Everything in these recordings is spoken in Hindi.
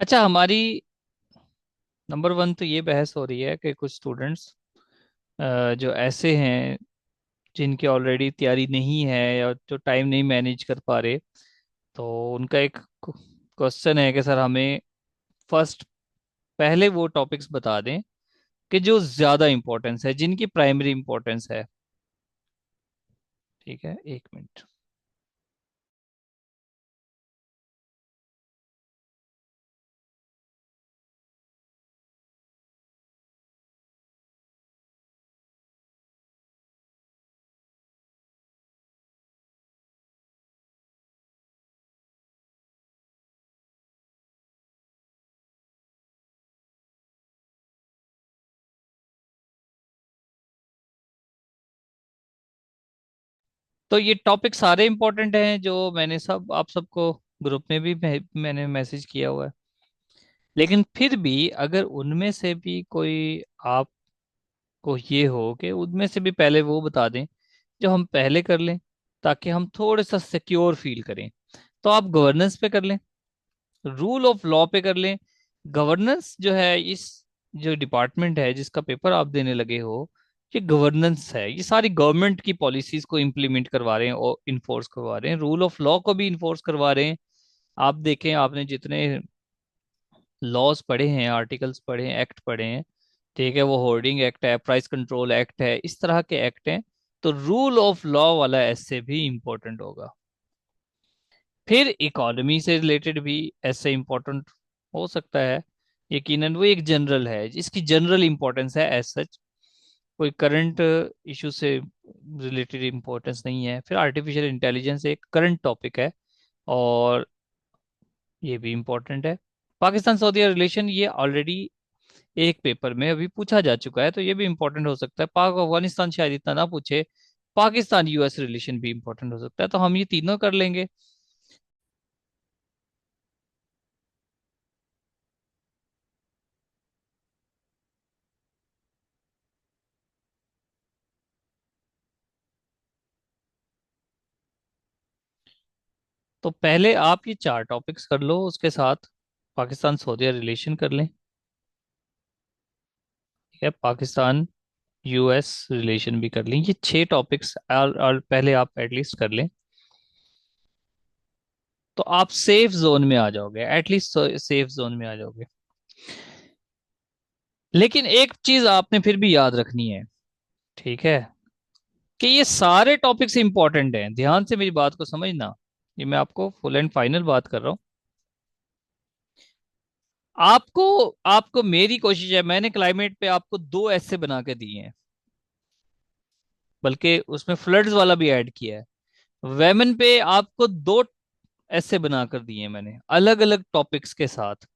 अच्छा, हमारी नंबर वन तो ये बहस हो रही है कि कुछ स्टूडेंट्स जो ऐसे हैं जिनकी ऑलरेडी तैयारी नहीं है या जो टाइम नहीं मैनेज कर पा रहे, तो उनका एक क्वेश्चन है कि सर हमें फर्स्ट पहले वो टॉपिक्स बता दें कि जो ज्यादा इंपॉर्टेंस है, जिनकी प्राइमरी इंपॉर्टेंस है। ठीक है, एक मिनट। तो ये टॉपिक सारे इंपॉर्टेंट हैं जो मैंने सब आप सबको ग्रुप में भी मैंने मैसेज किया हुआ है। लेकिन फिर भी अगर उनमें से भी कोई आपको ये हो कि उनमें से भी पहले वो बता दें जो हम पहले कर लें, ताकि हम थोड़ा सा सिक्योर फील करें। तो आप गवर्नेंस पे कर लें, रूल ऑफ लॉ पे कर लें। गवर्नेंस जो है, इस जो डिपार्टमेंट है जिसका पेपर आप देने लगे हो, ये गवर्नेंस है। ये सारी गवर्नमेंट की पॉलिसीज को इम्प्लीमेंट करवा रहे हैं और इन्फोर्स करवा रहे हैं, रूल ऑफ लॉ को भी इन्फोर्स करवा रहे हैं। आप देखें, आपने जितने लॉज पढ़े हैं, आर्टिकल्स पढ़े हैं, एक्ट पढ़े हैं, ठीक है, वो होर्डिंग एक्ट है, प्राइस कंट्रोल एक्ट है, इस तरह के एक्ट हैं। तो रूल ऑफ लॉ वाला ऐसे भी इम्पोर्टेंट होगा। फिर इकोनॉमी से रिलेटेड भी ऐसे इम्पोर्टेंट हो सकता है। यकीनन वो एक जनरल है, इसकी जनरल इंपॉर्टेंस है, एज सच कोई करंट इशू से रिलेटेड इंपॉर्टेंस नहीं है। फिर आर्टिफिशियल इंटेलिजेंस एक करंट टॉपिक है, और ये भी इम्पोर्टेंट है। पाकिस्तान सऊदी रिलेशन, ये ऑलरेडी एक पेपर में अभी पूछा जा चुका है, तो ये भी इंपॉर्टेंट हो सकता है। पाक अफगानिस्तान शायद इतना ना पूछे, पाकिस्तान यूएस रिलेशन भी इंपॉर्टेंट हो सकता है, तो हम ये तीनों कर लेंगे। तो पहले आप ये चार टॉपिक्स कर लो, उसके साथ पाकिस्तान सऊदी रिलेशन कर लें। ठीक है, पाकिस्तान यूएस रिलेशन भी कर लें। ये छह टॉपिक्स और पहले आप एटलीस्ट कर लें, तो आप सेफ जोन में आ जाओगे, एटलीस्ट सेफ जोन में आ जाओगे। लेकिन एक चीज आपने फिर भी याद रखनी है, ठीक है, कि ये सारे टॉपिक्स इंपॉर्टेंट हैं। ध्यान से मेरी बात को समझना, ये मैं आपको फुल एंड फाइनल बात कर रहा हूँ। आपको आपको मेरी कोशिश है, मैंने क्लाइमेट पे आपको दो ऐसे बना के दिए हैं, बल्कि उसमें फ्लड्स वाला भी ऐड किया है। वेमन पे आपको दो ऐसे बना कर दिए हैं मैंने, अलग अलग टॉपिक्स के साथ।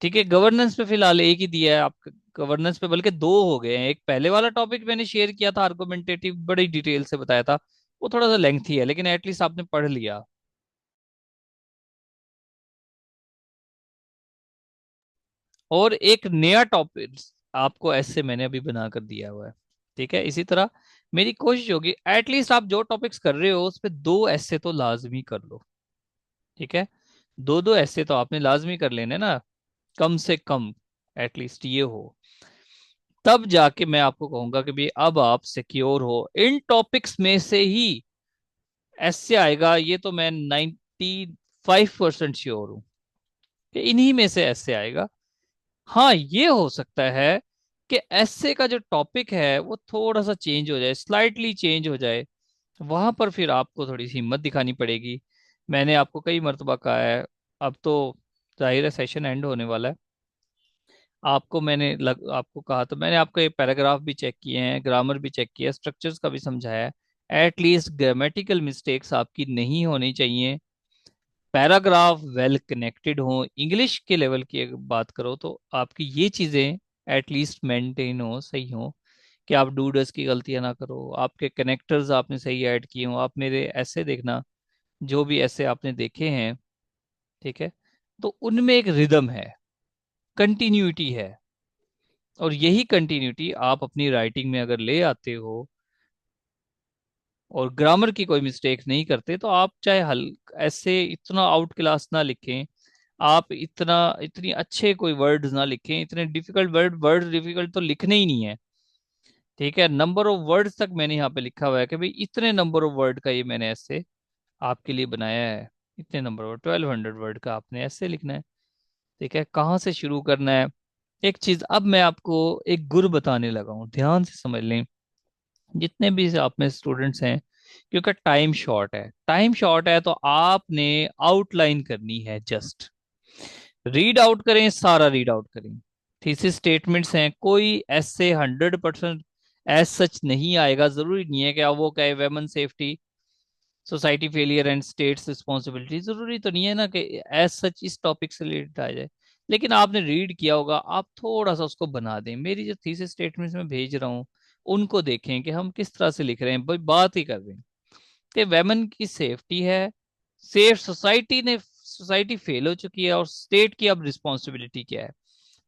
ठीक है, गवर्नेंस पे फिलहाल एक ही दिया है। आप गवर्नेंस पे बल्कि दो हो गए हैं। एक पहले वाला टॉपिक मैंने शेयर किया था, आर्गुमेंटेटिव, बड़ी डिटेल से बताया था, वो थोड़ा सा लेंथी है, लेकिन एटलीस्ट आपने पढ़ लिया। और एक नया टॉपिक आपको ऐसे मैंने अभी बना कर दिया हुआ है। ठीक है, इसी तरह मेरी कोशिश होगी एटलीस्ट आप जो टॉपिक्स कर रहे हो उस पे दो ऐसे तो लाजमी कर लो। ठीक है, दो दो ऐसे तो आपने लाजमी कर लेने ना, कम से कम एटलीस्ट ये हो। तब जाके मैं आपको कहूंगा कि भाई अब आप सिक्योर हो। इन टॉपिक्स में से ही ऐसे आएगा, ये तो मैं 95% श्योर हूं कि इन्हीं में से ऐसे आएगा। हाँ, ये हो सकता है कि ऐसे का जो टॉपिक है वो थोड़ा सा चेंज हो जाए, स्लाइटली चेंज हो जाए। वहां पर फिर आपको थोड़ी सी हिम्मत दिखानी पड़ेगी। मैंने आपको कई मर्तबा कहा है, अब तो जाहिर है सेशन एंड होने वाला है। आपको कहा, तो मैंने आपको ये पैराग्राफ भी चेक किए हैं, ग्रामर भी चेक किया है, स्ट्रक्चर्स का भी समझाया है। एटलीस्ट ग्रामेटिकल मिस्टेक्स आपकी नहीं होनी चाहिए। पैराग्राफ वेल कनेक्टेड हो, इंग्लिश के लेवल की अगर बात करो तो आपकी ये चीजें एटलीस्ट मेंटेन हो, सही हो, कि आप डूडस की गलतियां ना करो, आपके कनेक्टर्स आपने सही ऐड किए हो। आप मेरे ऐसे देखना, जो भी ऐसे आपने देखे हैं, ठीक है, तो उनमें एक रिदम है, कंटिन्यूटी है। और यही कंटिन्यूटी आप अपनी राइटिंग में अगर ले आते हो और ग्रामर की कोई मिस्टेक नहीं करते, तो आप चाहे हल ऐसे इतना आउट क्लास ना लिखें, आप इतना इतनी अच्छे कोई वर्ड्स ना लिखें, इतने डिफिकल्ट वर्ड डिफिकल्ट तो लिखने ही नहीं है। ठीक है, नंबर ऑफ वर्ड्स तक मैंने यहाँ पे लिखा हुआ है कि भाई इतने नंबर ऑफ वर्ड का ये मैंने ऐसे आपके लिए बनाया है। इतने नंबर वर्ड, 1200 वर्ड का आपने ऐसे लिखना है। ठीक है, कहाँ से शुरू करना है। एक चीज अब मैं आपको एक गुर बताने लगा हूँ, ध्यान से समझ लें जितने भी आप में स्टूडेंट्स हैं। क्योंकि टाइम शॉर्ट है तो आपने आउटलाइन करनी है, जस्ट रीड आउट करें, सारा रीड आउट करें। थीसिस स्टेटमेंट्स हैं, कोई ऐसे 100% एज सच नहीं आएगा। जरूरी नहीं है कि आप वो कहे women safety, society failure and state's responsibility, जरूरी तो नहीं है ना कि एज सच इस टॉपिक से रिलेटेड आ जाए। लेकिन आपने रीड किया होगा, आप थोड़ा सा उसको बना दें। मेरी जो थीसिस स्टेटमेंट्स में भेज रहा हूँ उनको देखें कि हम किस तरह से लिख रहे हैं। भाई बात ही कर रहे हैं कि वेमन की सेफ्टी है, सेफ सोसाइटी फेल हो चुकी है, और स्टेट की अब रिस्पॉन्सिबिलिटी क्या है।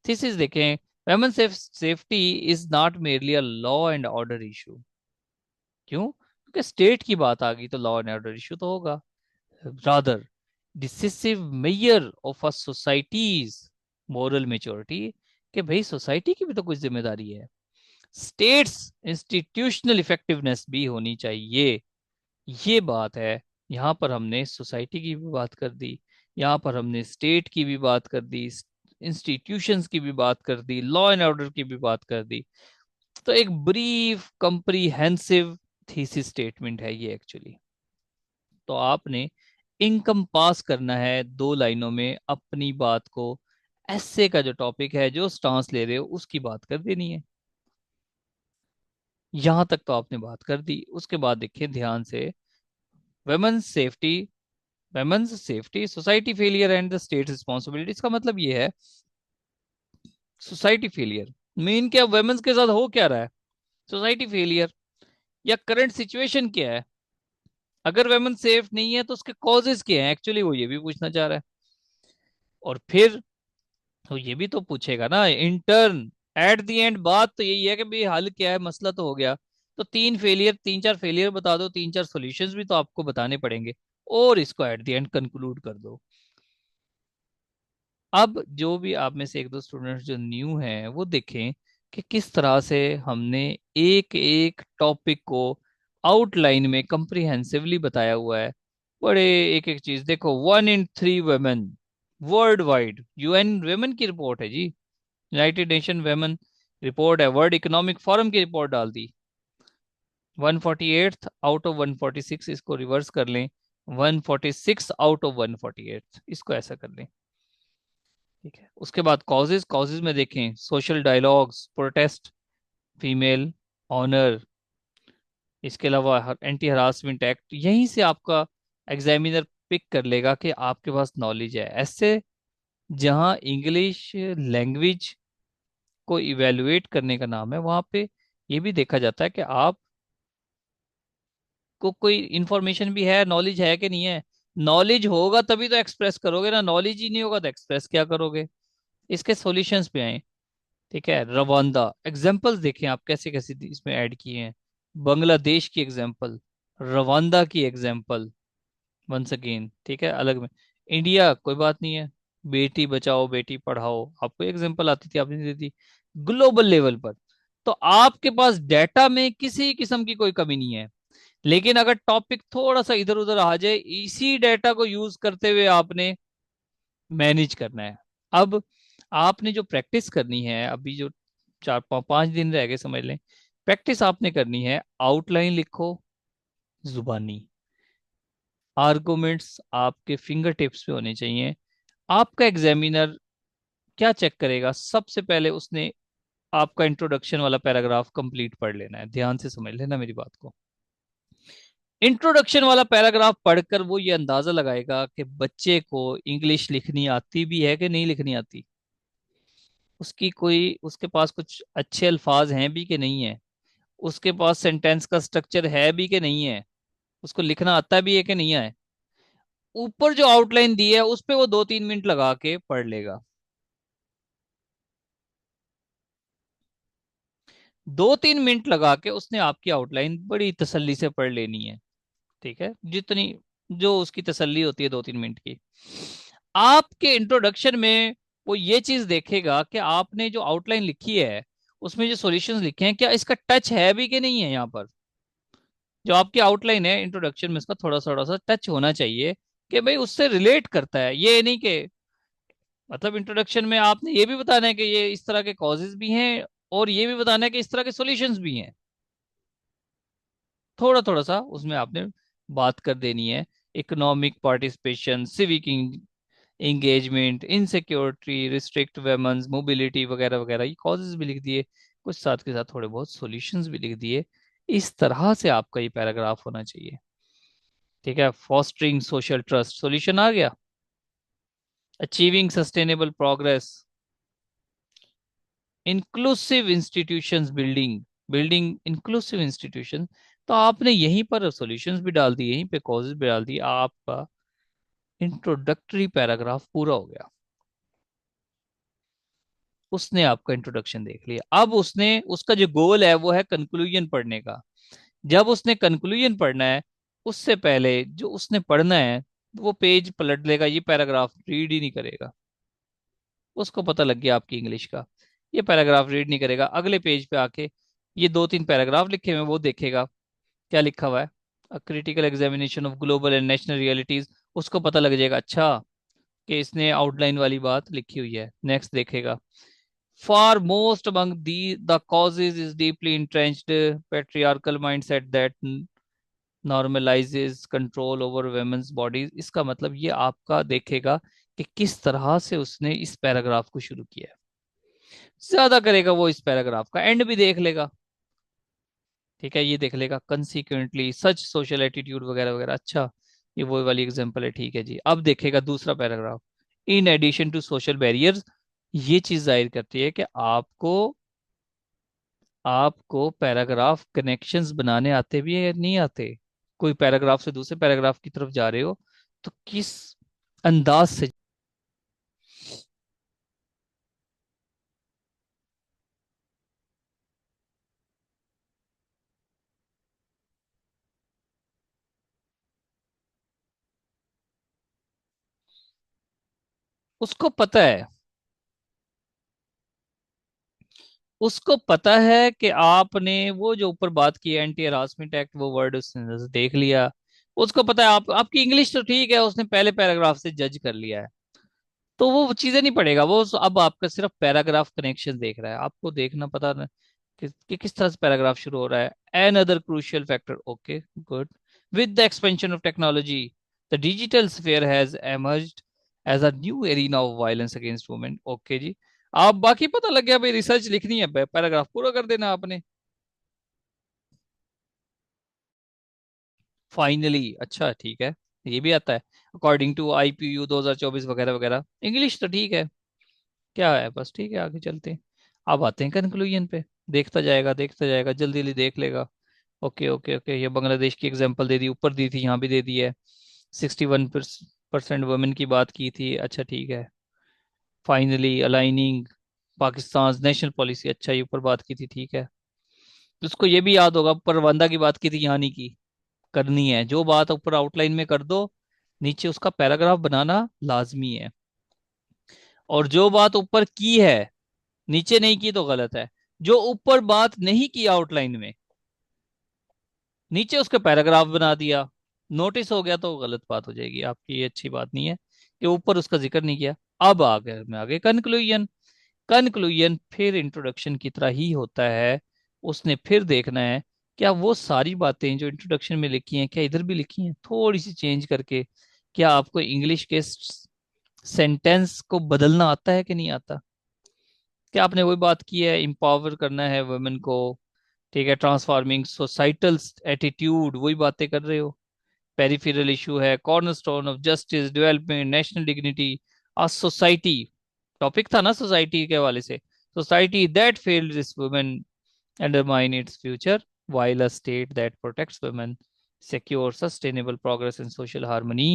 थीसिस देखें, women safety is not merely a law and order issue. क्यों? क्योंकि स्टेट की बात आ गई तो लॉ एंड ऑर्डर इशू तो होगा। Rather decisive measure of a societies moral maturity, कि भाई सोसाइटी की भी तो कुछ जिम्मेदारी है। स्टेट्स इंस्टीट्यूशनल इफेक्टिवनेस भी होनी चाहिए, ये बात है। यहाँ पर हमने सोसाइटी की भी बात कर दी, यहाँ पर हमने स्टेट की भी बात कर दी, इंस्टीट्यूशंस की भी बात कर दी, लॉ एंड ऑर्डर की भी बात कर दी। तो एक ब्रीफ कंप्रीहेंसिव थीसिस स्टेटमेंट है ये एक्चुअली। तो आपने इनकम पास करना है 2 लाइनों में अपनी बात को। ऐसे का जो टॉपिक है, जो स्टांस ले रहे हो उसकी बात कर देनी है। यहां तक तो आपने बात कर दी। उसके बाद देखिए ध्यान से, women's safety, society failure and the state responsibility. इसका मतलब ये है, सोसाइटी फेलियर मेन क्या, वेमेन्स के साथ हो क्या रहा है, सोसाइटी फेलियर, या करंट सिचुएशन क्या है। अगर वेमेन सेफ नहीं है तो उसके कॉजेज क्या है, एक्चुअली वो ये भी पूछना चाह रहा है। और फिर तो ये भी तो पूछेगा ना इंटर्न, एट द एंड बात तो यही है कि भाई हल क्या है, मसला तो हो गया। तो 3 चार फेलियर बता दो, 3 4 सॉल्यूशंस भी तो आपको बताने पड़ेंगे, और इसको एट द एंड कंक्लूड कर दो। अब जो भी आप में से एक दो स्टूडेंट्स जो न्यू हैं वो देखें कि किस तरह से हमने एक एक टॉपिक को आउटलाइन में कंप्रिहेंसिवली बताया हुआ है। बड़े एक एक चीज देखो, 1 in 3 women world wide, UN women की रिपोर्ट है जी, यूनाइटेड नेशन वेमेन रिपोर्ट है, वर्ल्ड इकोनॉमिक फोरम की रिपोर्ट डाल दी। 148 आउट ऑफ 146, इसको रिवर्स कर लें, 146 आउट ऑफ 148, इसको ऐसा कर लें। ठीक है, उसके बाद कॉजेज, में देखें social dialogues, protest, female honour, इसके अलावा एंटी हरासमेंट एक्ट। यहीं से आपका एग्जामिनर पिक कर लेगा कि आपके पास नॉलेज है। ऐसे जहां इंग्लिश लैंग्वेज को इवेलुएट करने का नाम है, वहां पे ये भी देखा जाता है कि आप को कोई इंफॉर्मेशन भी है, नॉलेज है कि नहीं है। नॉलेज होगा तभी तो एक्सप्रेस करोगे ना, नॉलेज ही नहीं होगा तो एक्सप्रेस क्या करोगे। इसके सॉल्यूशंस पे आए। ठीक है, रवांदा एग्जाम्पल्स देखें आप कैसे कैसे इसमें ऐड किए हैं। बांग्लादेश की एग्जाम्पल, रवांदा की एग्जाम्पल, वंस अगेन ठीक है अलग में। इंडिया कोई बात नहीं है, बेटी बचाओ बेटी पढ़ाओ, आपको एग्जाम्पल आती थी आपने दे दी। ग्लोबल लेवल पर तो आपके पास डेटा में किसी किस्म की कोई कमी नहीं है। लेकिन अगर टॉपिक थोड़ा सा इधर उधर आ जाए, इसी डेटा को यूज करते हुए आपने मैनेज करना है। अब आपने जो प्रैक्टिस करनी है, अभी जो 4 5 दिन रह गए समझ लें, प्रैक्टिस आपने करनी है। आउटलाइन लिखो, जुबानी आर्गुमेंट्स आपके फिंगर टिप्स पे होने चाहिए। आपका एग्जामिनर क्या चेक करेगा, सबसे पहले उसने आपका इंट्रोडक्शन वाला पैराग्राफ कंप्लीट पढ़ लेना है। ध्यान से समझ लेना मेरी बात को। इंट्रोडक्शन वाला पैराग्राफ पढ़कर वो ये अंदाजा लगाएगा कि बच्चे को इंग्लिश लिखनी आती भी है कि नहीं लिखनी आती, उसकी कोई उसके पास कुछ अच्छे अल्फाज हैं भी कि नहीं है, उसके पास सेंटेंस का स्ट्रक्चर है भी कि नहीं है, उसको लिखना आता भी है कि नहीं है। ऊपर जो आउटलाइन दी है उस पे वो 2 3 मिनट लगा के पढ़ लेगा। 2 3 मिनट लगा के उसने आपकी आउटलाइन बड़ी तसल्ली से पढ़ लेनी है। ठीक है, जितनी जो उसकी तसल्ली होती है 2 3 मिनट की। आपके इंट्रोडक्शन में वो ये चीज देखेगा कि आपने जो आउटलाइन लिखी है उसमें जो सॉल्यूशंस लिखे हैं क्या इसका टच है भी कि नहीं है यहाँ पर। जो आपकी आउटलाइन है इंट्रोडक्शन में उसका थोड़ा थोड़ा सा टच होना चाहिए कि भाई उससे रिलेट करता है। ये नहीं कि मतलब इंट्रोडक्शन में आपने ये भी बताना है कि ये इस तरह के कॉजेज भी हैं और ये भी बताना है कि इस तरह के सॉल्यूशंस भी हैं। थोड़ा थोड़ा सा उसमें आपने बात कर देनी है। Economic participation, civic engagement, insecurity, restrict women's mobility वगैरह वगैरह, ये कॉजेज भी लिख दिए, कुछ साथ के साथ थोड़े बहुत सॉल्यूशंस भी लिख दिए। इस तरह से आपका ये पैराग्राफ होना चाहिए। ठीक है, फॉस्टरिंग सोशल ट्रस्ट सॉल्यूशन आ गया। Achieving sustainable progress, inclusive institutions building, building inclusive institution. तो आपने यहीं पर सॉल्यूशंस भी डाल दिए, यहीं पे कॉजेज भी डाल दिए, आपका इंट्रोडक्टरी पैराग्राफ पूरा हो गया। उसने आपका इंट्रोडक्शन देख लिया, अब उसने उसका जो गोल है वो है कंक्लूजन पढ़ने का। जब उसने कंक्लूजन पढ़ना है उससे पहले जो उसने पढ़ना है वो पेज पलट लेगा, ये पैराग्राफ रीड ही नहीं करेगा। उसको पता लग गया आपकी इंग्लिश का, ये पैराग्राफ रीड नहीं करेगा। अगले पेज पे आके ये दो तीन पैराग्राफ लिखे हुए हैं वो देखेगा क्या लिखा हुआ है। A critical examination of global and national realities, उसको पता लग जाएगा अच्छा कि इसने आउटलाइन वाली बात लिखी हुई है। नेक्स्ट देखेगा, far most among the causes is deeply entrenched patriarchal mindset that normalizes control over women's bodies। इसका मतलब ये आपका देखेगा कि किस तरह से उसने इस पैराग्राफ को शुरू किया है। ज्यादा करेगा वो इस पैराग्राफ का एंड भी देख लेगा। ठीक है, ये देख लेगा कंसिक्वेंटली सच सोशल एटीट्यूड वगैरह वगैरह। अच्छा, ये वो वाली एग्जांपल है, ठीक है जी। अब देखेगा दूसरा paragraph, in addition to social barriers. ये चीज जाहिर करती है कि आपको आपको पैराग्राफ कनेक्शंस बनाने आते भी है या नहीं आते। कोई पैराग्राफ से दूसरे पैराग्राफ की तरफ जा रहे हो तो किस अंदाज से। उसको पता है, उसको पता है कि आपने वो जो ऊपर बात की एंटी हरासमेंट एक्ट, वो वर्ड उसने देख लिया। उसको पता है आप आपकी इंग्लिश तो ठीक है, उसने पहले पैराग्राफ से जज कर लिया है। तो वो चीजें नहीं पढ़ेगा वो, अब आपका सिर्फ पैराग्राफ कनेक्शन देख रहा है। आपको देखना पता ना कि किस तरह से पैराग्राफ शुरू हो रहा है। Another crucial factor, okay good, with the expansion of technology the digital sphere has emerged as a new arena of violence against women. Okay जी, आप बाकी पता लग गया भाई, रिसर्च लिखनी है, पैराग्राफ पूरा कर देना आपने। फाइनली, अच्छा ठीक है, ये भी आता है। अकॉर्डिंग टू आईपीयू 2024 वगैरह वगैरह, इंग्लिश तो ठीक है, क्या है बस, ठीक है आगे चलते हैं। अब आते हैं कंक्लूजन पे। देखता जाएगा, जल्दी जल्दी देख लेगा। ओके ओके ओके, ये बांग्लादेश की एग्जांपल दे दी, ऊपर दी थी, यहाँ भी दे दी है। 61% वुमेन की बात की थी, अच्छा ठीक है। Finally aligning Pakistan national policy, अच्छा ये ऊपर बात की थी, ठीक है। तो उसको ये भी याद होगा, ऊपर रवांदा की बात की थी, यहाँ नहीं की। करनी है जो बात ऊपर आउटलाइन में कर दो, नीचे उसका पैराग्राफ बनाना लाजमी है। और जो बात ऊपर की है नीचे नहीं की तो गलत है। जो ऊपर बात नहीं की आउटलाइन में, नीचे उसके पैराग्राफ बना दिया, नोटिस हो गया तो गलत बात हो जाएगी आपकी। ये अच्छी बात नहीं है कि ऊपर उसका जिक्र नहीं किया। अब आगे कंक्लूजन। कंक्लूजन फिर इंट्रोडक्शन की तरह ही होता है। उसने फिर देखना है क्या वो सारी बातें जो इंट्रोडक्शन में लिखी हैं क्या इधर भी लिखी हैं, थोड़ी सी चेंज करके। क्या आपको इंग्लिश के सेंटेंस को बदलना आता है कि नहीं आता। क्या आपने वही बात की है, इम्पावर करना है वुमेन को, ठीक है, ट्रांसफॉर्मिंग सोसाइटल एटीट्यूड, वही बातें कर रहे हो। पेरिफेरल इशू है, cornerstone of justice development national dignity, a society, topic था ना सोसाइटी के हवाले से। Society that failed this women undermine its future, while a state that protects women secure sustainable progress and social harmony।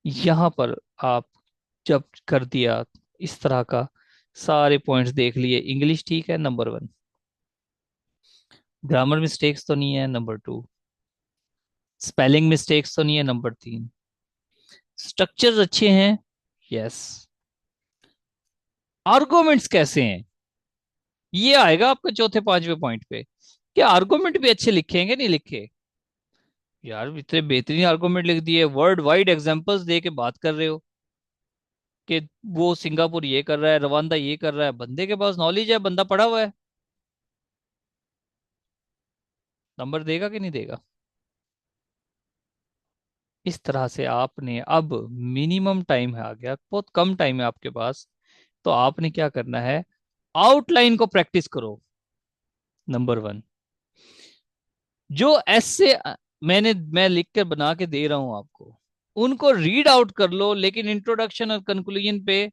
यहाँ पर आप जब कर दिया इस तरह का, सारे पॉइंट्स देख लिए, इंग्लिश ठीक है नंबर 1, ग्रामर मिस्टेक्स तो नहीं है नंबर 2, स्पेलिंग मिस्टेक्स तो नहीं है नंबर 3, स्ट्रक्चर्स अच्छे हैं यस। आर्गुमेंट्स कैसे हैं, ये आएगा आपका चौथे पांचवे पॉइंट पे। क्या आर्गुमेंट भी अच्छे लिखे हैं कि नहीं लिखे? यार इतने बेहतरीन आर्गुमेंट लिख दिए, वर्ल्ड वाइड एग्जांपल्स दे के बात कर रहे हो कि वो सिंगापुर ये कर रहा है, रवांदा ये कर रहा है। बंदे के पास नॉलेज है, बंदा पढ़ा हुआ है, नंबर देगा कि नहीं देगा? इस तरह से आपने अब, मिनिमम टाइम है आ गया, बहुत कम टाइम है आपके पास, तो आपने क्या करना है, आउटलाइन को प्रैक्टिस करो। नंबर वन, जो ऐसे मैं लिख कर बना के दे रहा हूं आपको, उनको रीड आउट कर लो, लेकिन इंट्रोडक्शन और कंक्लूजन पे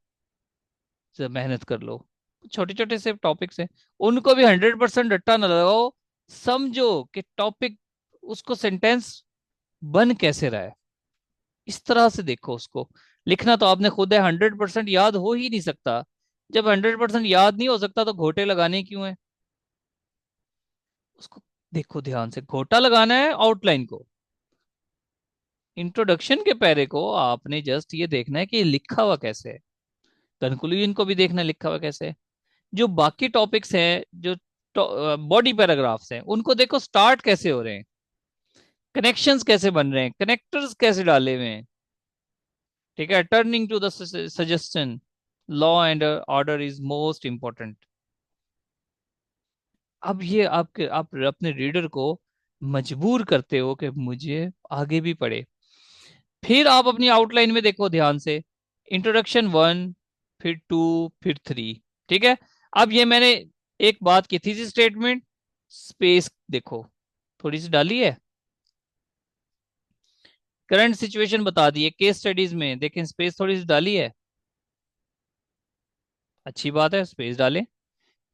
से मेहनत कर लो। छोटे छोटे से टॉपिक्स हैं, उनको भी 100% रट्टा न लगाओ। समझो कि टॉपिक, उसको सेंटेंस बन कैसे रहा है, इस तरह से देखो उसको। लिखना तो आपने खुद है, 100% याद हो ही नहीं सकता। जब 100% याद नहीं हो सकता तो घोटे लगाने क्यों है? उसको देखो ध्यान से, घोटा लगाना है आउटलाइन को। इंट्रोडक्शन के पैरे को आपने जस्ट ये देखना है कि ये लिखा हुआ कैसे है। कंक्लूजन को भी देखना है लिखा हुआ कैसे है। जो बाकी टॉपिक्स हैं, जो बॉडी पैराग्राफ्स हैं, उनको देखो स्टार्ट कैसे हो रहे हैं, कनेक्शंस कैसे बन रहे हैं, कनेक्टर्स कैसे डाले हुए हैं। ठीक है, turning to the suggestion, law and order is most important. अब ये आपके, आप अपने रीडर को मजबूर करते हो कि मुझे आगे भी पढ़े। फिर आप अपनी आउटलाइन में देखो ध्यान से, इंट्रोडक्शन वन, फिर टू, फिर थ्री। ठीक है। अब ये मैंने एक बात की, थीसिस स्टेटमेंट, स्पेस देखो थोड़ी सी डाली है, करंट सिचुएशन बता दी है, केस स्टडीज में देखें स्पेस थोड़ी सी डाली है, अच्छी बात है, स्पेस डालें।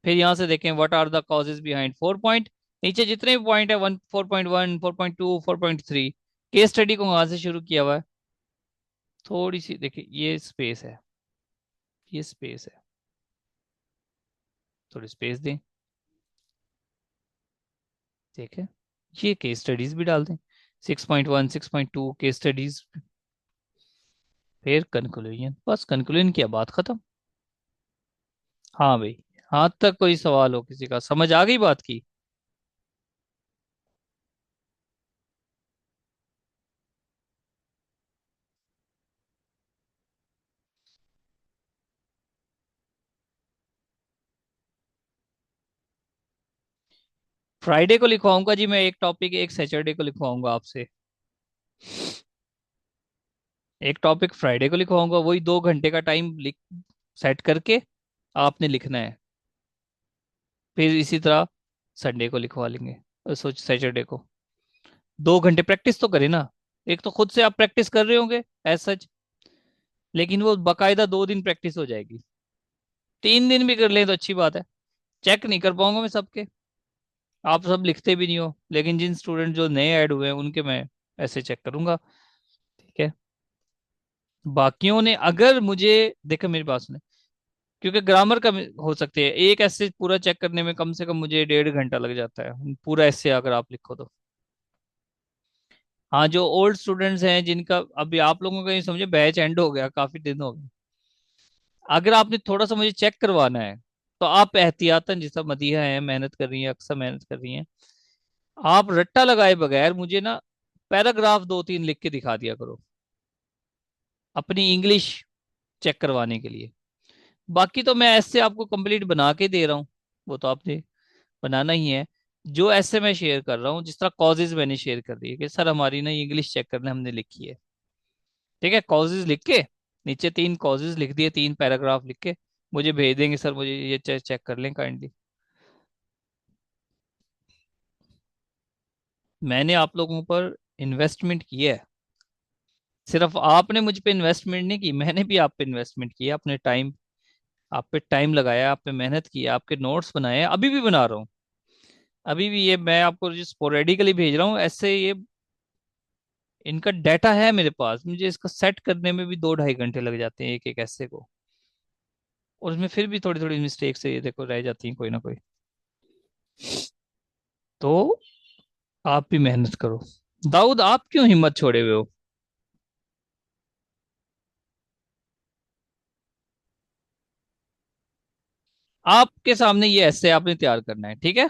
फिर यहां से देखें what are the causes behind 4 point, नीचे जितने भी पॉइंट है, 4.1, 4.2, 4.3, केस स्टडी को वहां से शुरू किया हुआ है। थोड़ी सी देखिए, ये स्पेस है, ये स्पेस है, थोड़ी स्पेस दें। ठीक है, ये केस स्टडीज भी डाल दें, 6.1, 6.2 केस स्टडीज। फिर कंक्लूजन, बस कंक्लूजन किया, बात खत्म। हाँ भाई, हाथ तक कोई सवाल हो किसी का, समझ आ गई बात की? फ्राइडे को लिखवाऊंगा जी मैं एक टॉपिक, एक सैटरडे को लिखवाऊंगा आपसे। एक टॉपिक फ्राइडे को लिखवाऊंगा, वही 2 घंटे का टाइम लिख सेट करके आपने लिखना है। फिर इसी तरह संडे को लिखवा लेंगे, सोच सैटरडे को। 2 घंटे प्रैक्टिस तो करें ना। एक तो खुद से आप प्रैक्टिस कर रहे होंगे एज सच, लेकिन वो बकायदा 2 दिन प्रैक्टिस हो जाएगी। 3 दिन भी कर लें तो अच्छी बात है। चेक नहीं कर पाऊंगा मैं सबके, आप सब लिखते भी नहीं हो, लेकिन जिन स्टूडेंट जो नए ऐड हुए हैं उनके मैं ऐसे चेक करूंगा। ठीक है। बाकियों ने अगर मुझे, देखो मेरी बात सुने, क्योंकि ग्रामर का हो सकते हैं, एक ऐसे पूरा चेक करने में कम से कम मुझे 1.5 घंटा लग जाता है, पूरा ऐसे अगर आप लिखो तो। हाँ, जो ओल्ड स्टूडेंट्स हैं जिनका अभी आप लोगों का ये समझे बैच एंड हो गया, काफी दिन हो गए, अगर आपने थोड़ा सा मुझे चेक करवाना है, तो आप एहतियातन, जिस तरह मदीहा है मेहनत कर रही है, अक्सर मेहनत कर रही हैं, आप रट्टा लगाए बगैर मुझे ना पैराग्राफ 2-3 लिख के दिखा दिया करो, अपनी इंग्लिश चेक करवाने के लिए। बाकी तो मैं ऐसे आपको कंप्लीट बना के दे रहा हूँ, वो तो आपने बनाना ही है। जो ऐसे मैं शेयर कर रहा हूँ, जिस तरह कॉजेज मैंने शेयर कर दी है कि सर हमारी ना इंग्लिश चेक करने हमने लिखी है। ठीक है, कॉजेज लिख के नीचे 3 कॉजेज लिख दिए, 3 पैराग्राफ लिख के मुझे भेज देंगे, सर मुझे ये चेक कर लें काइंडली। मैंने आप लोगों पर इन्वेस्टमेंट की है, सिर्फ आपने मुझ पे इन्वेस्टमेंट नहीं की, मैंने भी आप पे इन्वेस्टमेंट किया, अपने टाइम, आप पे टाइम लगाया, आप पे मेहनत की, आपके नोट्स बनाए, अभी भी बना रहा हूँ। अभी भी ये मैं आपको जो स्पोरेडिकली भेज रहा हूँ, ऐसे ये इनका डाटा है मेरे पास, मुझे इसको सेट करने में भी 2-2.5 घंटे लग जाते हैं एक एक ऐसे को। और उसमें फिर भी थोड़ी थोड़ी मिस्टेक से ये देखो रह जाती हैं कोई ना कोई। तो आप भी मेहनत करो। दाऊद, आप क्यों हिम्मत छोड़े हुए हो? आपके सामने ये ऐसे आपने तैयार करना है, ठीक है।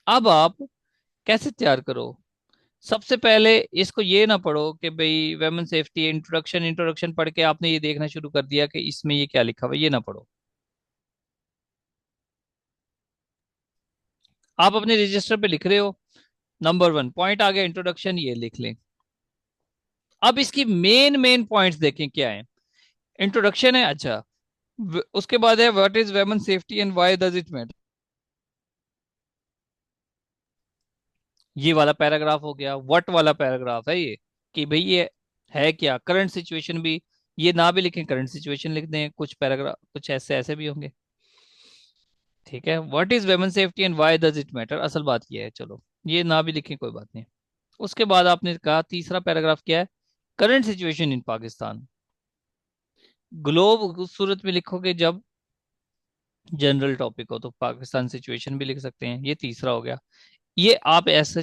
अब आप कैसे तैयार करो? सबसे पहले इसको ये ना पढ़ो कि भाई वेमन सेफ्टी इंट्रोडक्शन, इंट्रोडक्शन पढ़ के आपने ये देखना शुरू कर दिया कि इसमें ये क्या लिखा हुआ है, ये ना पढ़ो। आप अपने रजिस्टर पे लिख रहे हो, नंबर 1 पॉइंट आ गया इंट्रोडक्शन, ये लिख लें। अब इसकी मेन मेन पॉइंट्स देखें क्या है। इंट्रोडक्शन है, अच्छा। उसके बाद है what is women safety and why does it matter. ये वाला पैराग्राफ हो गया, व्हाट वाला पैराग्राफ है ये, कि भाई ये है क्या, करंट सिचुएशन भी, ये ना भी लिखें करंट सिचुएशन लिख दें, कुछ पैराग्राफ कुछ ऐसे ऐसे भी होंगे। ठीक है, what is women safety and why does it matter, असल बात ये है, चलो ये ना भी लिखें कोई बात नहीं। उसके बाद आपने कहा तीसरा पैराग्राफ क्या है, current situation in Pakistan. Globe उस सूरत में लिखोगे जब जनरल टॉपिक हो, तो पाकिस्तान सिचुएशन भी लिख सकते हैं, ये तीसरा हो गया। ये आप ऐसे